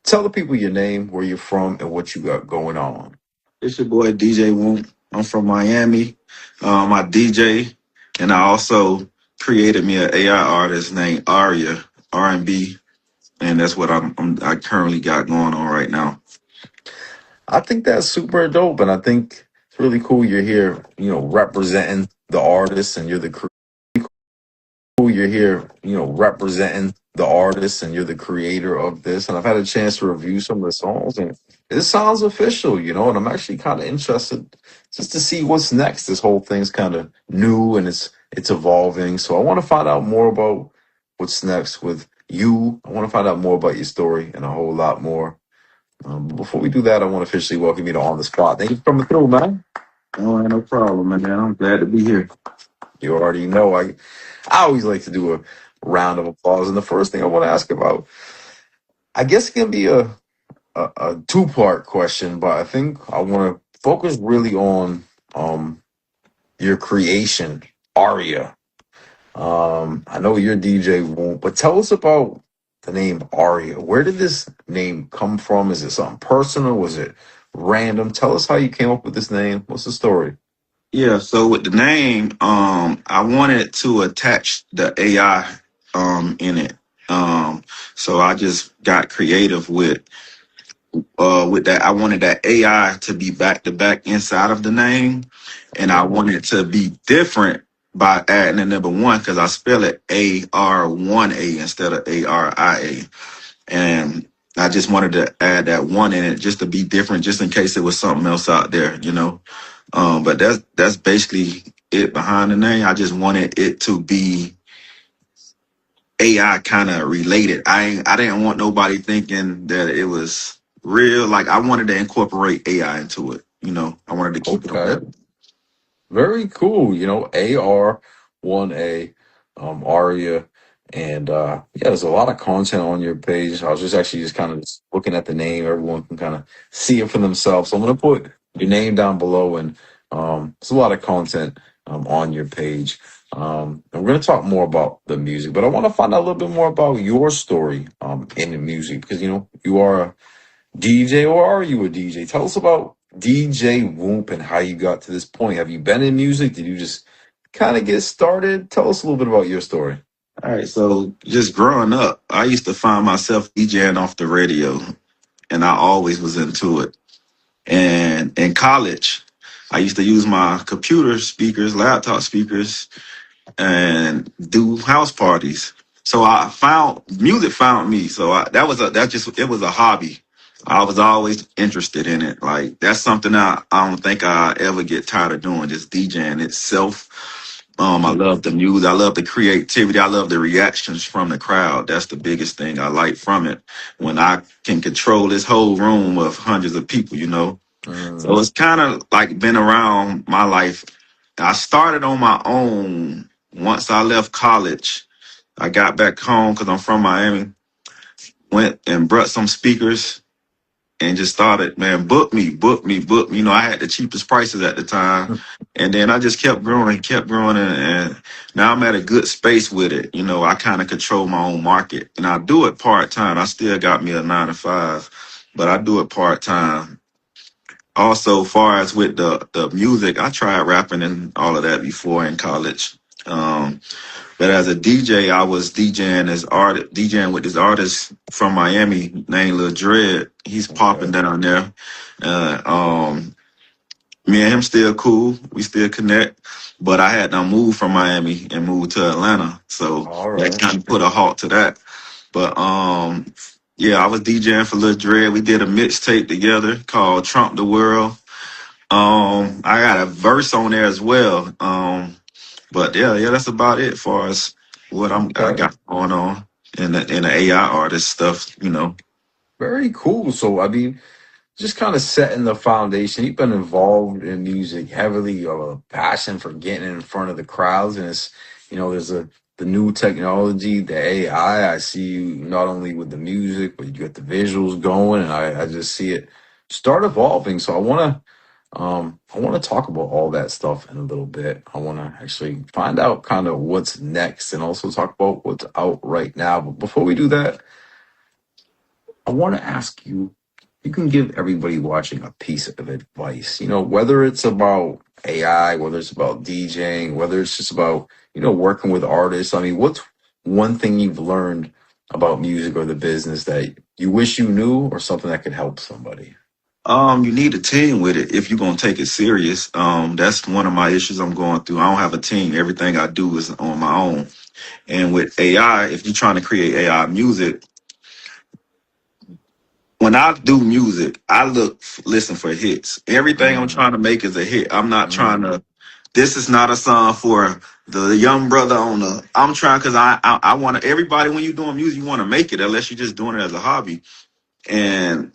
Tell the people your name, where you're from, and what you got going on. It's your boy DJ Whoomp. I'm from Miami. I DJ, and I also created me an AI artist named Aria R&B, and that's what I currently got going on right now. I think that's super dope, and I think it's really cool you're here, representing the artists, and you're here, representing the artists, and you're the creator of this. And I've had a chance to review some of the songs, and it sounds official, and I'm actually kind of interested just to see what's next. This whole thing's kind of new and it's evolving. So I want to find out more about what's next with you. I want to find out more about your story and a whole lot more. But before we do that, I want to officially welcome you to On the Spot. Thank you for coming through, man. Oh, ain't no problem, man. I'm glad to be here. You already know I always like to do a round of applause. And the first thing I want to ask about, I guess it can be a two-part question, but I think I want to focus really on your creation, Aria. I know you're DJ Won't, but tell us about the name Aria. Where did this name come from? Is it something personal? Was it random? Tell us how you came up with this name. What's the story? Yeah, so with the name, I wanted to attach the AI in it. So I just got creative with that. I wanted that AI to be back to back inside of the name, and I Okay. wanted it to be different by adding the number one because I spell it AR1A instead of ARIA, and I just wanted to add that one in it just to be different, just in case there was something else out there. But that's basically it behind the name. I just wanted it to be AI kind of related. I didn't want nobody thinking that it was real. Like I wanted to incorporate AI into it. I wanted to keep it on Okay. that. Very cool. AR1A, Aria. And yeah, there's a lot of content on your page. I was just kind of looking at the name. Everyone can kind of see it for themselves. So I'm gonna put your name down below, and there's a lot of content on your page. And we're gonna talk more about the music, but I want to find out a little bit more about your story in the music, because you are a DJ, or are you a DJ? Tell us about DJ Whoomp and how you got to this point. Have you been in music? Did you just kind of get started? Tell us a little bit about your story. All right. So just growing up, I used to find myself DJing off the radio, and I always was into it. And in college, I used to use my computer speakers, laptop speakers, and do house parties. So I found music found me. So it was a hobby. I was always interested in it. Like that's something I don't think I ever get tired of doing. Just DJing itself. I love the music. I love the creativity. I love the reactions from the crowd. That's the biggest thing I like from it. When I can control this whole room of hundreds of people. So Mm, it's kind of like been around my life. I started on my own once I left college. I got back home because I'm from Miami. Went and brought some speakers and just started, man, book me, book me, book me. I had the cheapest prices at the time. And then I just kept growing, and now I'm at a good space with it. I kind of control my own market, and I do it part time. I still got me a 9 to 5, but I do it part time. Also, far as with the music, I tried rapping and all of that before in college. But as a DJ, I was DJing with this artist from Miami named Lil Dread. He's popping okay. down there. Uh, um, Me and him still cool. We still connect. But I had to move from Miami and move to Atlanta, so All that right. kind of put a halt to that. But yeah, I was DJing for Lil Dread. We did a mixtape together called Trump the World. I got a verse on there as well. But yeah, that's about it for as what I Okay. got going on in the AI artist stuff. Very cool. So, I mean, just kind of setting the foundation. You've been involved in music heavily. You have a passion for getting in front of the crowds, and there's the new technology, the AI. I see you not only with the music, but you got the visuals going, and I just see it start evolving. So I want to talk about all that stuff in a little bit. I want to actually find out kind of what's next, and also talk about what's out right now. But before we do that, I want to ask you, you can give everybody watching a piece of advice, whether it's about AI, whether it's about DJing, whether it's just about, working with artists. I mean, what's one thing you've learned about music or the business that you wish you knew or something that could help somebody? You need a team with it if you're gonna take it serious. That's one of my issues I'm going through. I don't have a team. Everything I do is on my own. And with AI, if you're trying to create AI music, when I do music, I listen for hits. Everything I'm Mm, trying to make is a hit. I'm not trying mm, to. This is not a song for the young brother on the. I'm trying because I want to. Everybody, when you're doing music, you want to make it, unless you're just doing it as a hobby. And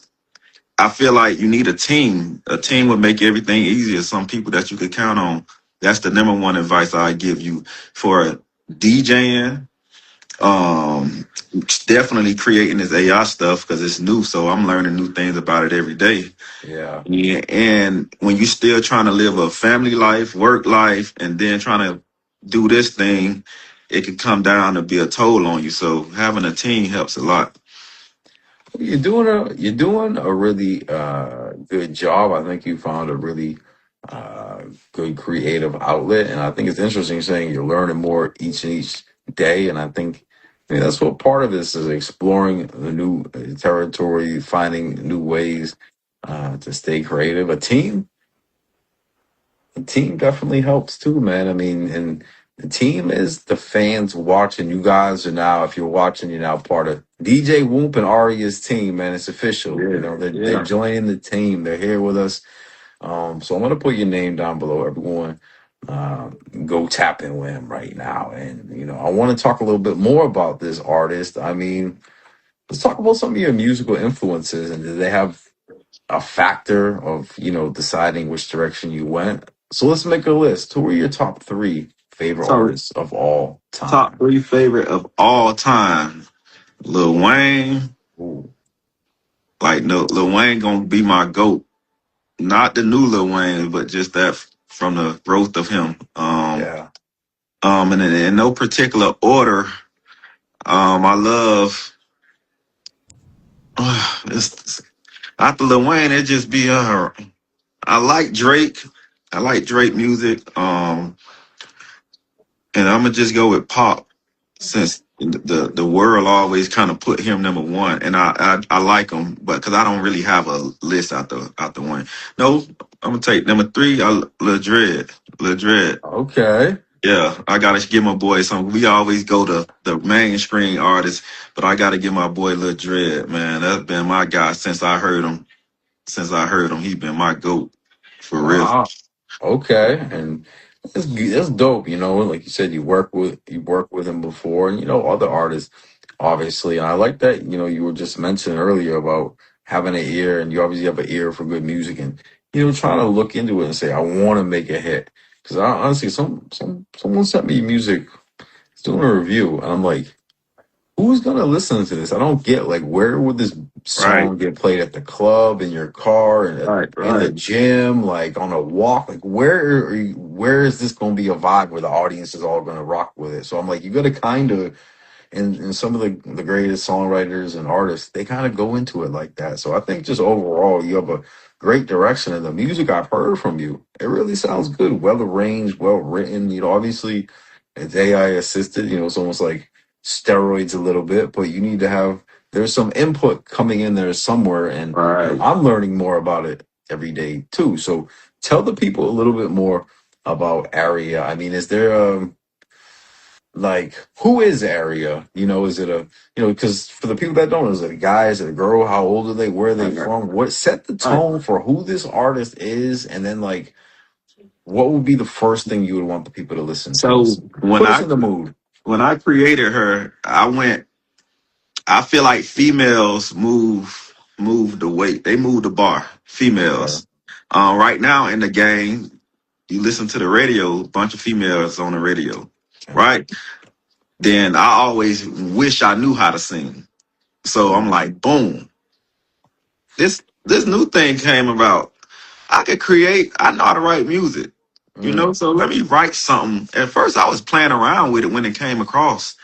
I feel like you need a team. A team would make everything easier. Some people that you could count on. That's the number one advice I give you for DJing. Um, Definitely creating this AI stuff because it's new. So I'm learning new things about it every day. yeah. Yeah, and when you still trying to live a family life, work life, and then trying to do this thing, it can come down to be a toll on you. So having a team helps a lot. You're doing a really good job. I think you found a really uh, good creative outlet, and I think it's interesting saying you're learning more each day. And I think that's what part of this is exploring the new territory, finding new ways to stay creative. A team definitely helps too, man. I mean, and the team is the fans watching. You guys are now, if you're watching, you're now part of DJ Whoomp and Aria's team, man. It's official. Yeah, They're yeah. joining the team. They're here with us. So I'm gonna put your name down below. Everyone, uh, go tap in with him right now. And I want to talk a little bit more about this artist. I mean, let's talk about some of your musical influences, and do they have a factor of deciding which direction you went? So let's make a list. Who are your top three favorite So artists of all top time? three favorite of all time: Lil Wayne. Ooh, Like no, Lil Wayne gonna be my goat. Not the new Lil Wayne, but just that from the growth of him. yeah. And in no particular order. I love it's after Lil Wayne. It just be I like Drake. I like Drake music. And I'm gonna just go with pop since the world always kind of put him number one, and I like him, but because I don't really have a list out the one. No, I'm gonna take number three. Lil Dread, Lil Dread. Okay. Yeah, I gotta give my boy some. We always go to the mainstream artists, but I gotta give my boy Lil Dread, man. That's been my guy since I heard him. Since I heard him, he been my goat for real. Wow. Okay. And that's dope. Like you said, you work with him before, and other artists, obviously. And I like that. You were just mentioning earlier about having an ear, and you obviously have an ear for good music, and trying to look into it and say, I want to make a hit. Because honestly, someone sent me music, it's doing a review, and I'm like, who's gonna listen to this? I don't get, like, where would this Right, song get played at the club, in your car, right, in the right, gym, like on a walk? Like, where is this gonna be a vibe where the audience is all gonna rock with it? So I'm like, you gotta kind of, and some of the greatest songwriters and artists, they kind of go into it like that. So I think just overall, you have a great direction, and the music I've heard from you, it really sounds good, well arranged, well written. Obviously it's AI assisted. It's almost like steroids a little bit, but you need to have, there's some input coming in there somewhere, and right. I'm learning more about it every day too. So tell the people a little bit more about Aria. I mean, is there a, like, who is Aria? Is it a, because for the people that don't know, is it a guy, is it a girl, how old are they, where are they Right. from, what set the Right. tone for who this artist is, and then, like, what would be the first thing you would want the people to listen to? So Put us in the mood. when I created her, I went. I feel like females move the weight. They move the bar. Okay. Females. Right now in the game, you listen to the radio. A bunch of females on the radio, Okay. right? Then I always wish I knew how to sing. So I'm Mm, like, boom, this new thing came about. I could create. I know how to write music. mm, So let me write something. At first, I was playing around with it when it came across,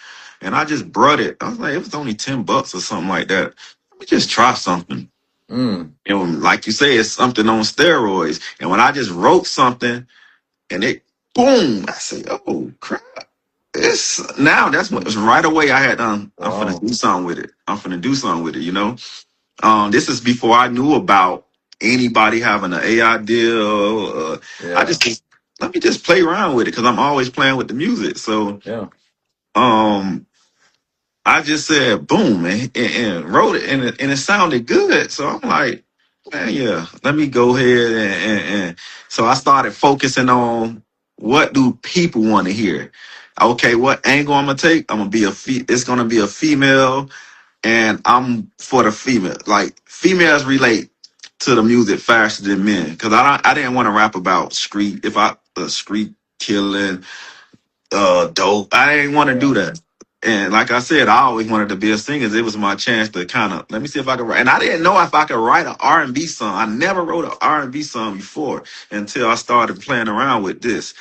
and I just brought it. I was like, it was only $10 or something like that. let me just try something. Mm. And like you say, it's something on steroids. And when I just wrote something and it boom, I say, oh crap. It's now that's what right away I had done. I'm finna Wow. do something with it. I'm finna do something with it, you know? This is before I knew about anybody having an AI deal. I Yeah. just let me just play around with it because I'm always playing with the music. So Yeah. um, I just said boom and wrote it and it sounded good. So I'm like, man, yeah, let me go ahead and so I started focusing on what do people want to hear. Okay, what angle I'm gonna take? I'm gonna be it's gonna be a female and I'm for the female. Like females relate to the music faster than men because I didn't want to rap about street killing, dope. I didn't want to do Yeah. that. And like I said, I always wanted to be a singer. It was my chance to kind of let me see if I could write. And I didn't know if I could write an R&B song. I never wrote an R&B song before until I started playing around with this.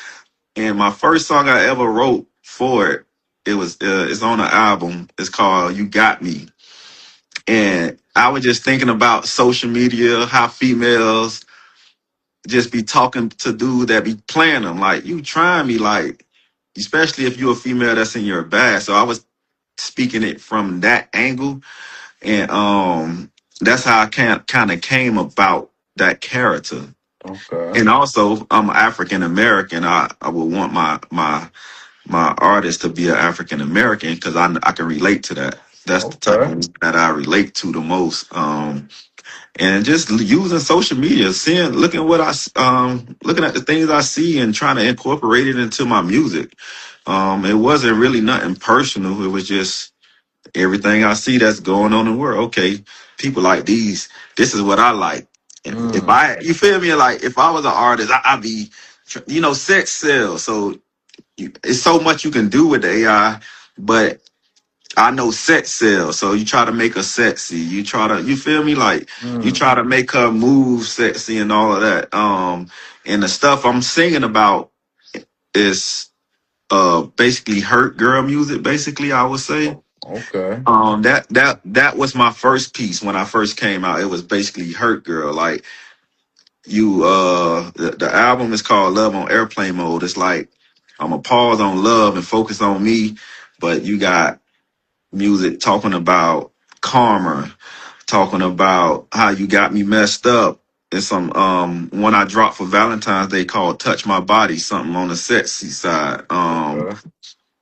And my first song I ever wrote for it, it's on an album. It's called "You Got Me." And I was just thinking about social media, how females just be talking to dudes that be playing them. Like, you trying me, like, especially if you're a female that's in your bag. So I was speaking it from that angle. And that's how I kind of came about that character. Okay. And also, I'm African American. I would want my artist to be an African American because I can relate to that. That's the type Okay. of that I relate to the most. And just using social media, looking what looking at the things I see and trying to incorporate it into my music. It wasn't really nothing personal. It was just everything I see that's going on in the world. Okay, people like these. This is what I like. If Mm. you feel me, like if I was an artist, I'd be, sex sells. So it's so much you can do with the AI, but I know sex sells, so you try to make her sexy. You feel me? Like you Mm. try to make her move sexy and all of that. And the stuff I'm singing about is basically hurt girl music. Basically, I would say. Okay. That was my first piece when I first came out. It was basically hurt girl. Like the album is called Love on Airplane Mode. It's like I'm gonna pause on love and focus on me, but you got music talking about karma, talking about how you got me messed up. And some one I dropped for Valentine's Day called Touch My Body, something on the sexy side. Okay.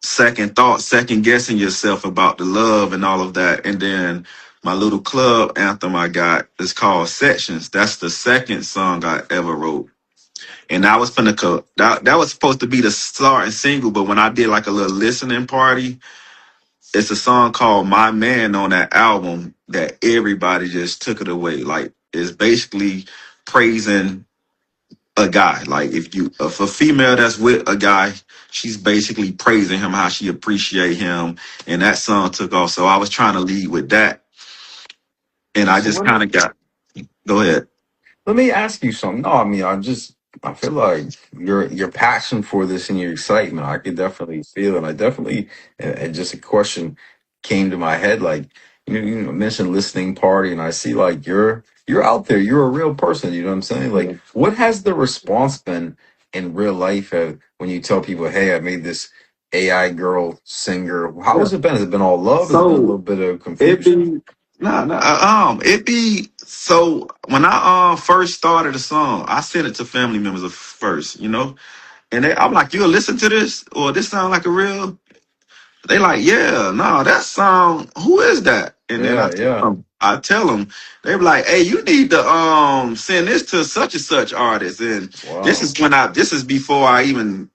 Second thought, second guessing yourself about the love and all of that. And then my little club anthem I got is called Sections. That's the second song I ever wrote. And I was that was supposed to be the starting single, but when I did like a little listening party, it's a song called My Man on that album that everybody just took it away. Like it's basically praising a guy. Like if a female that's with a guy, she's basically praising him how she appreciate him. And that song took off. So I was trying to lead with that. And I So just kind of got go ahead. let me ask you something. No, I mean, I feel like your passion for this and your excitement, I could definitely feel it. I definitely, and just a question came to my head, like you mentioned listening party, and I see like you're out there, you're a real person. You know what I'm saying? Like, what has the response been in real life when you tell people, "Hey, I made this AI girl singer"? How Yeah. has it been? Has it been all love? Has it been a little So bit of it confusion? be it be so when I first started the song, I sent it to family members first, and I'm like, you'll listen to this or this sound like a real. They like, yeah, no, that song. Who is that? And then Yeah, yeah. I tell them, they be like, hey, you need to send this to such and such artist. And Wow. this is before I even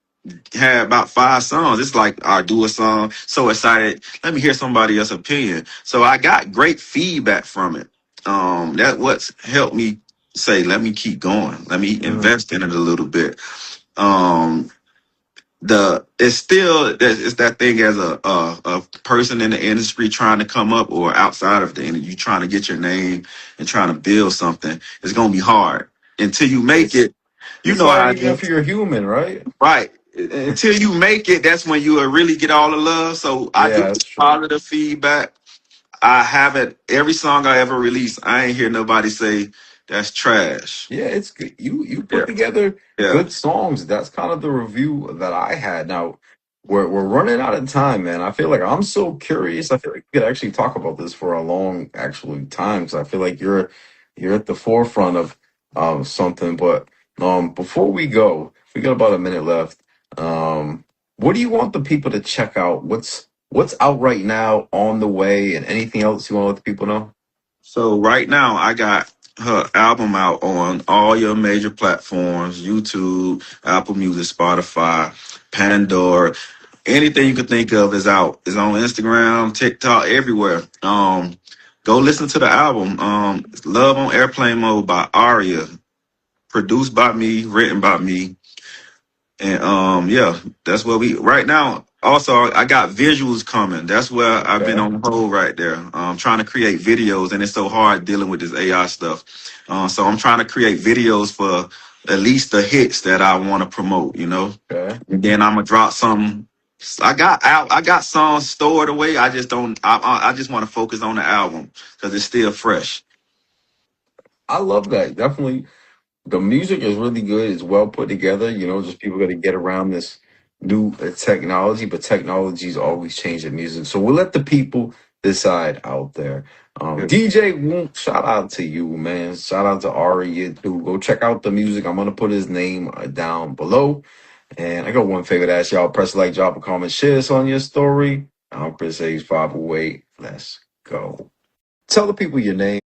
had about 5 songs. It's like I do a song, so excited. Let me hear somebody else's opinion. So I got great feedback from it. That what's helped me say, let me keep going. Let me Mm. invest in it a little bit. Um, it's still it's that thing as a person in the industry trying to come up or outside of the industry, you trying to get your name and trying to build something. It's gonna be hard until you make It's it. You it's know hard how it even if is. you're human, right? Right. Until you make it, that's when you will really get all the love. So I do Yeah, get that's true. positive feedback. I haven't. Every song I ever released, I ain't hear nobody say that's trash. Yeah, it's good. You put Yeah, together yeah, good songs. That's kind of the review that I had. Now we're running out of time, man. I feel like I'm so curious. I feel like we could actually talk about this for a long actually time. Because I feel like you're at the forefront of something. But before we go, we got about a minute left. What do you want the people to check out? What's out right now, on the way, and anything else you want to let the people know? So right now, I got her album out on all your major platforms: YouTube, Apple Music, Spotify, Pandora. Anything you can think of is out. It's on Instagram, TikTok, everywhere. Go listen to the album. Love on Airplane Mode by Aria, produced by me, written by me. And yeah, that's where we right now. Also, I got visuals coming. That's where I've been Okay. on hold right there. Trying to create videos, and it's so hard dealing with this AI stuff. So I'm trying to create videos for at least the hits that I want to promote. Okay. And then I'm gonna drop some. I got songs stored away. I just don't. I just want to focus on the album because it's still fresh. I love that. Definitely. The music is really good. It's well put together. Just people got to get around this new technology, but technology's always changing music. So we'll let the people decide out there. DJ Whoomp, shout out to you, man. Shout out to Aria too. Go check out the music. I'm gonna put his name down below. And I got one favor to ask y'all: press like, drop a comment, share this on your story. I'm Chris Hayes 508. Let's go. Tell the people your name.